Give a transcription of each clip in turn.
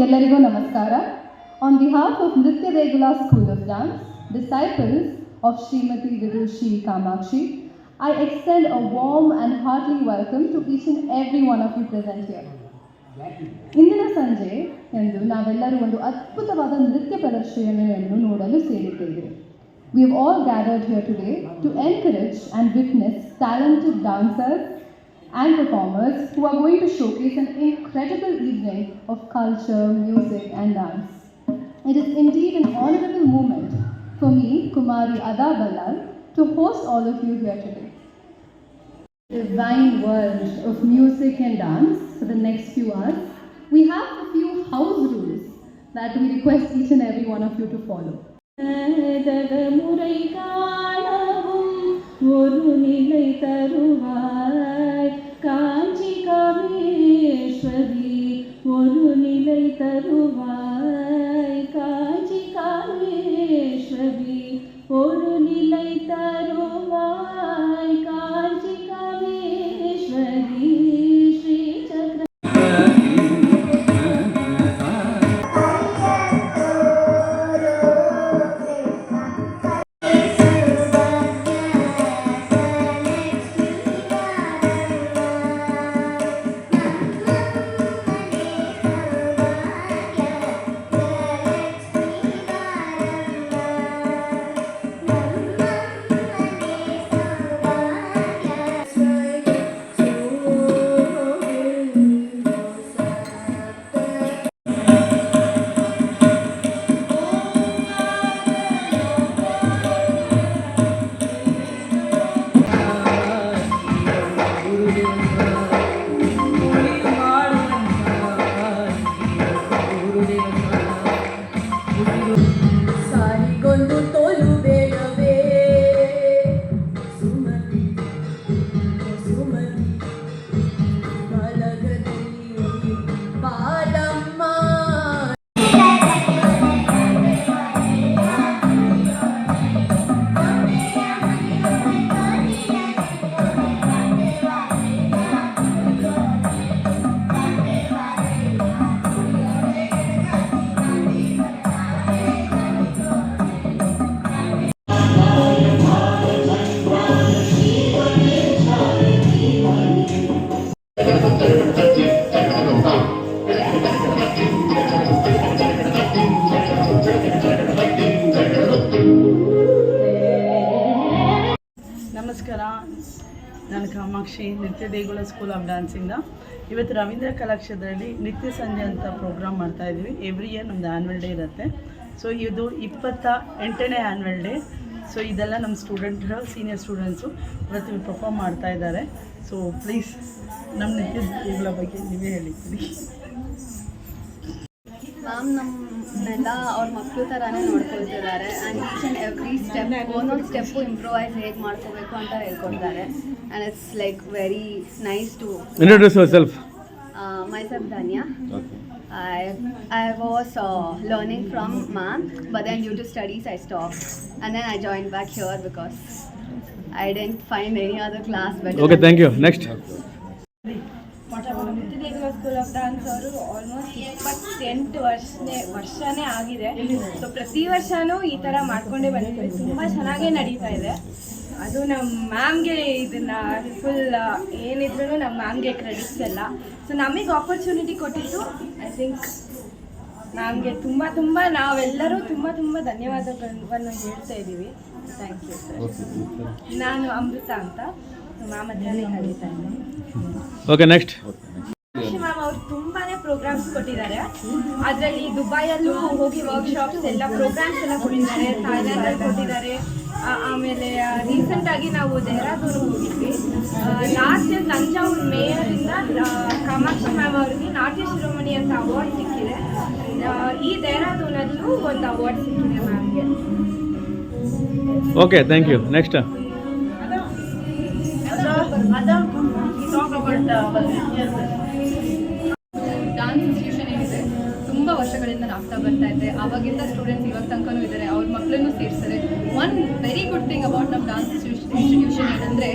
ಎಲ್ಲರಿಗೂ ನಮಸ್ಕಾರ. On behalf of Nritya Degula School of Dance, disciples of Srimati Vidushi Kamakshi, I extend a warm and hearty welcome to each and every one of you present here. ಇಂದಿನ ಸಂಜೆ ಎಂದು ನಾವೆಲ್ಲರೂ ಒಂದು ಅದ್ಭುತವಾದ ನೃತ್ಯ ಪ್ರದರ್ಶನವನ್ನು ನೋಡಲು ಸೇರಿದ್ದೇವೆ. We have all gathered here today to encourage and witness talented dancers and performers who are going to showcase an incredible evening of culture, music and dance. It is indeed an honorable moment for me, Kumari Ada Ballal, to host all of you here today. Divine world of music and dance for the next few hours, we have a few house rules that we request each and every one of you to follow. ನಮಸ್ಕಾರ, ನಾನು ಕಾಮಾಕ್ಷಿ, ನೃತ್ಯ ದೇಗುಲ school of ಡ್ಯಾನ್ಸಿಂದ. ಇವತ್ತು ರವೀಂದ್ರ ಕಲಾಕ್ಷೇತ್ರದಲ್ಲಿ ನಿತ್ಯ ಸಂಜೆ ಅಂತ program ಮಾಡ್ತಾಯಿದ್ವಿ. Every year ನಮ್ಮದು ಆ್ಯನ್ವಲ್ ಡೇ ಇರುತ್ತೆ. ಸೊ ಇದು 28ನೇ ಆ್ಯನ್ವಲ್ ಡೇ. ಸೊ ಇದೆಲ್ಲ ನಮ್ಮ ಸ್ಟೂಡೆಂಟ್ರು, ಸೀನಿಯರ್ ಸ್ಟೂಡೆಂಟ್ಸು ಇವತ್ತು ಪರ್ಫಾರ್ಮ್ ಮಾಡ್ತಾ ಇದ್ದಾರೆ. ಸೊ ಪ್ಲೀಸ್ ನಮ್ಮ ನಿತ್ಯ ದೇಗುಲ ಬಗ್ಗೆ ನೀವೇ ಹೇಳಿದ್ದೀರಿ. ಮ್ಯಾಮ್ ನಮ್ಮೆಲ್ಲ ಅವ್ರ ಮಕ್ಕಳು ಥರನೇ ನೋಡ್ಕೊಳ್ತಿದ್ದಾರೆ. And each and every step ಒಂದೊಂದು ಸ್ಟೆಪ್ಪು ಇಂಪ್ರೂವೈಸ್ ಹೇಗೆ ಮಾಡ್ಕೋಬೇಕು ಅಂತ ಹೇಳ್ಕೊಡ್ತಾರೆ. And it's like very nice to introduce yourself. Myself Dhanya. I was learning from ma'am, but then due to studies I stopped, and then I joined back here because I didn't find any other class better. Okay, thank you. Next. ನೃತ್ಯ ದೇಗುಲ school of dance ಅವರು almost 28 ವರ್ಷನೇ ಆಗಿದೆ. So ಪ್ರತಿ ವರ್ಷವೂ ಈ ಥರ ಮಾಡ್ಕೊಂಡೇ ಬಂದಿದ್ದೀವಿ. ತುಂಬ ಚೆನ್ನಾಗೇ ನಡೀತಾ ಇದೆ. ಅದು ನಮ್ಮ ಮ್ಯಾಮ್ಗೆ ಇದನ್ನು ಫುಲ್ ಏನಿದ್ರು ನಮ್ಮ ಮ್ಯಾಮ್ಗೆ ಕ್ರೆಡಿಟ್ಸ್ ಎಲ್ಲ. ಸೊ ನಮಗೆ ಆಪರ್ಚುನಿಟಿ ಕೊಟ್ಟಿದ್ದು ಐ ಥಿಂಕ್ ಮ್ಯಾಮ್ಗೆ ತುಂಬ ನಾವೆಲ್ಲರೂ ತುಂಬ ಧನ್ಯವಾದಗಳನ್ನು ಹೇಳ್ತಾ ಇದ್ದೀವಿ. Thank you sir. ನಾನು ಅಮೃತ ಅಂತ ಮ್ಯಾಮ್ ಹತ್ರನೇ ಕಲಿತಾ ಇದ್ದೀನಿ. Okay, next. ಮ್ಯಾಮ್ ಅವರು ತುಂಬಾನೇ ಪ್ರೋಗ್ರಾಮ್ಸ್ ಕೊಟ್ಟಿದ್ದಾರೆ. ಅದರಲ್ಲಿ ದುಬೈಯಲ್ಲೂ ಹೋಗಿ ವರ್ಕ್ಶಾಪ್ಸ್ ಎಲ್ಲ ಪ್ರೋಗ್ರಾಮ್ಸ್ ಎಲ್ಲ ಕೊಟ್ಟಿದ್ದಾರೆ, ಥಾಯ್ಲ್ಯಾಂಡಲ್ಲಿ ಕೊಟ್ಟಿದ್ದಾರೆ. ಆಮೇಲೆ ರೀಸೆಂಟಾಗಿ ನಾವು ಡೆಹ್ರಾಡೂನ್ ಹೋಗಿದ್ವಿ. ಲಾಸ್ಟ್ ಇಯರ್ ತಂಜಾವೂರು ಮೇಯರಿಂದ ಕಾಮಾಕ್ಷಿ ಮ್ಯಾಮ್ ಅವರಿಗೆ ನಾಟ್ಯ ಶಿರೋಮಣಿ ಅಂತ ಅವಾರ್ಡ್ ಸಿಕ್ಕಿದೆ. ಈ ಡೆಹ್ರಾಡೂನಲ್ಲೂ ಒಂದು ಅವಾರ್ಡ್ ಸಿಕ್ಕಿದೆ ಮ್ಯಾಮ್ಗೆ. Okay, thank you. Next. Dance institution ಏನಿದೆ ತುಂಬ ವರ್ಷಗಳಿಂದ ಆಗ್ತಾ ಬರ್ತಾ ಇದೆ. ಆವಾಗಿಂದ ಸ್ಟೂಡೆಂಟ್ಸ್ ಇವಾಗ ತನಕನೂ ಇದ್ದಾರೆ, ಅವ್ರ ಮಕ್ಕಳನ್ನು ಸೇರಿಸ್ತಾರೆ. One very good thing about ನಮ್ಮ ಡಾನ್ಸ್ ಇನ್ಸ್ಟಿಟ್ಯೂಷನ್ ಏನಂದರೆ,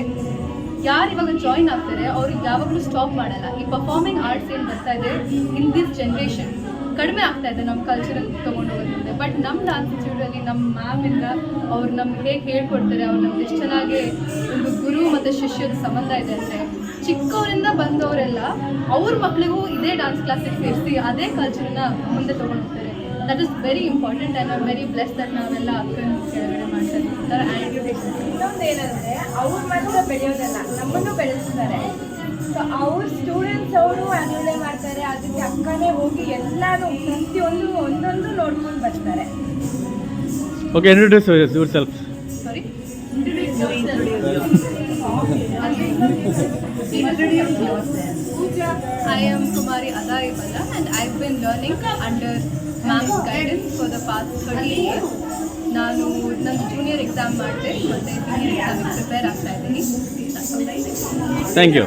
ಯಾರು ಇವಾಗ ಜಾಯಿನ್ ಆಗ್ತಾರೆ ಅವ್ರಿಗೆ ಯಾವಾಗಲೂ ಸ್ಟಾಪ್ ಮಾಡಲ್ಲ. ಈ ಪರ್ಫಾರ್ಮಿಂಗ್ ಆರ್ಟ್ಸ್ ಏನು ಬರ್ತಾ ಇದೆ ಇನ್ ದಿಸ್ ಜನ್ರೇಷನ್, ಕಡಿಮೆ ಆಗ್ತಾ ಇದೆ ನಮ್ಮ ಕಲ್ಚರಲ್ ತೊಗೊಂಡು ಹೋಗೋದ್ರಿಂದ. ಬಟ್ ನಮ್ಮ ಡಾನ್ಸ್ ಇನ್ಸ್ಟಿಟ್ಯೂಟಲ್ಲಿ ನಮ್ಮ ಮ್ಯಾಮಿಂದ ಅವ್ರು ನಮ್ಗೆ ಹೇಗೆ ಹೇಳ್ಕೊಡ್ತಾರೆ, ಅವ್ರು ನಮ್ಗೆ ಎಷ್ಟು ಚೆನ್ನಾಗಿ ಒಂದು ಗುರು ಮತ್ತು ಶಿಷ್ಯದ ಸಂಬಂಧ ಇದೆ ಅಂದರೆ, ಚಿಕ್ಕವರಿಂದ ಬಂದವರೆಲ್ಲ ಅವ್ರ ಮಕ್ಕಳಿಗೂ ಇದೇ ಡಾನ್ಸ್ ಕ್ಲಾಸಿಗೆ ಸೇರಿಸಿ ಅದೇ ಕಲ್ಚರನ್ನ ಮುಂದೆ ತೊಗೊಂಡು ಹೋಗ್ತಾರೆ. That is very important and I very bless that ನಾವೆಲ್ಲ ಅಕ್ಕನ ಕೆಳಗಡೆ ಮಾಡ್ತಾ ಇದ್ದೀವಿ. ಇನ್ನೊಂದು ಏನಂದರೆ ಅವ್ರು ಮಾತ್ರ ಬೆಳೆಯೋದಲ್ಲ, ನಮ್ಮನ್ನು ಬೆಳೆಸ್ತಾರೆ. ಸೊ ಅವ್ರ ಸ್ಟೂಡೆಂಟ್ಸ್ ಅವರು ಆ್ಯನ್ಯುವಲ್ ಮಾಡ್ತಾರೆ, ಅದಕ್ಕೆ ಅಕ್ಕನೇ ಹೋಗಿ ಎಲ್ಲರೂ ಪ್ರತಿಯೊಂದು ಒಂದೊಂದು ನೋಡ್ಕೊಂಡು ಬರ್ತಾರೆ. Okay, introduce your self. Sorry, I am Kumari Adai Bala and I've been learning under ma'am's guidance for the past 30 years. ನಾನು ನನ್ನ ಜೂನಿಯರ್ ಎಕ್ಸಾಮ್ ಮಾಡಿದೆ ಮತ್ತು ಸೀನಿಯರ್ ಎಕ್ಸಾಮಿಗೆ ಪ್ರಿಪೇರ್ ಆಗ್ತಾ ಇದ್ದೀನಿ. Thank you.